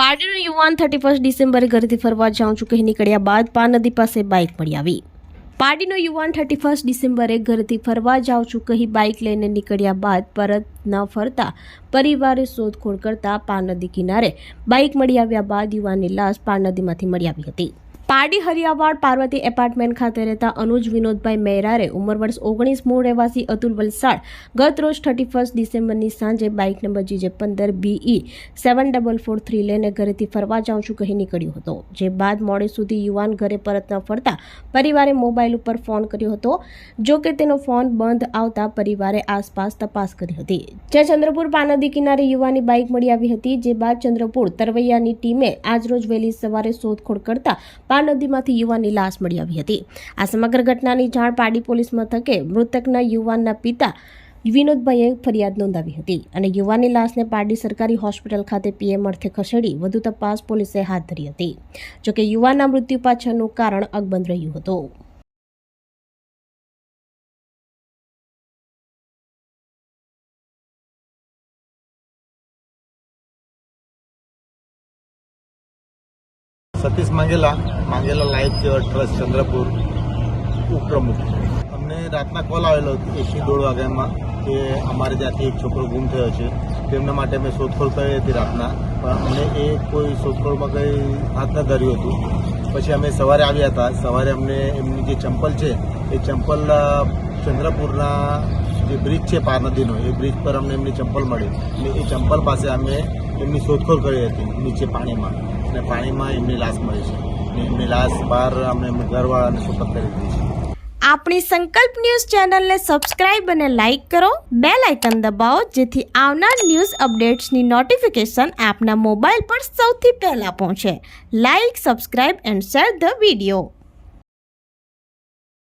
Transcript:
પાર્ટીનો યુવાન 31 ડિસેમ્બરે ઘરેથી ફરવા જાઉં છું કહી નીકળ્યા બાદ પા નદી પાસે બાઇક મળી આવી। પાર્ટીનો યુવાન 31 ડિસેમ્બરે ઘરેથી ફરવા જાઉં છું કહી બાઇક લઈને નીકળ્યા બાદ પરત ન ફરતા પરિવારે શોધખોળ કરતા પા નદી કિનારે બાઇક મળી આવ્યા બાદ યુવાનની લાશ પા નદીમાંથી મળી આવી હતી। પારડી હરિયાવાડ પાર્વતી એપાર્ટમેન્ટ ખાતે રહેતા અનુજ વિનોદભાઈ મહેરારે ઉંમર વર્ષ 19 મૂળ રહેવાસી અતુલ વલસાડ ગત રોજ 31 ડિસેમ્બરની સાંજે બાઇક નંબર GJ 15 BE 7443 લઈને ઘરેથી ફરવા જાઉં છું કહી નીકળ્યો હતો। જે બાદ મોડે સુધી યુવાન ઘરે પરત ન ફરતા પરિવારે મોબાઈલ ઉપર ફોન કર્યો હતો। જો કે તેનો ફોન બંધ આવતા પરિવારે આસપાસ તપાસ કરી હતી, જ્યાં ચંદ્રપુર પાનદી કિનારે યુવાનની બાઇક મળી આવી હતી। જે બાદ ચંદ્રપુર તરવૈયાની ટીમે આજરોજ વહેલી સવારે શોધખોળ કરતા નદીમાંથી યુવાનની લાશ મળી આવી હતી। આ સમગ્ર ઘટનાની જાણ પારડી પોલીસ મથકે મૃતકના યુવાનના પિતા વિનોદભાઈએ ફરિયાદ નોંધાવી હતી અને યુવાનની લાશને પારડી સરકારી હોસ્પિટલ ખાતે PM અર્થે ખસેડી વધુ તપાસ પોલીસે હાથ ધરી હતી। જોકે યુવાનના મૃત્યુ પાછળનું કારણ અકબંધ રહ્યું હતું। सतीश मांगेला लाइफ सेवर ट्रस्ट चंद्रपुर उपप्रमुख। अમને રાતના કોલ આવેલો 1:30 વાગ્યામાં કે અમારે ત્યાંથી એક છોકરો ગુમ થયો છે। તેમના માટે મેં શોધખોળ કરી હતી રાતના, પણ અમને એ કોઈ શોધખોળમાં કંઈ હાથ ન ધર્યું હતું। પછી અમે સવારે આવ્યા હતા। સવારે અમને એમની જે ચંપલ છે એ ચંપલ ચંદ્રપુરના જે બ્રિજ છે પાર નદીનો, એ બ્રિજ પર અમને એમની ચંપલ મળી એટલે એ ચંપલ પાસે અમે એમની શોધખોળ કરી હતી નીચે પાણીમાં, અને પાણીમાં એમની લાશ મળી છે અને એમની લાશ બહાર અમે ઘરવાળાને સુપરત કરી દીધી છે। આપણી સંકલ્પ ન્યૂઝ ચેનલને સબસ્ક્રાઇબ અને લાઇક કરો, બેલ આઇકન દબાવો જેથી આવનાર ન્યૂઝ અપડેટ્સની નોટિફિકેશન આપના મોબાઈલ પર સૌથી પહેલા પહોંચે। Like, subscribe and share the video.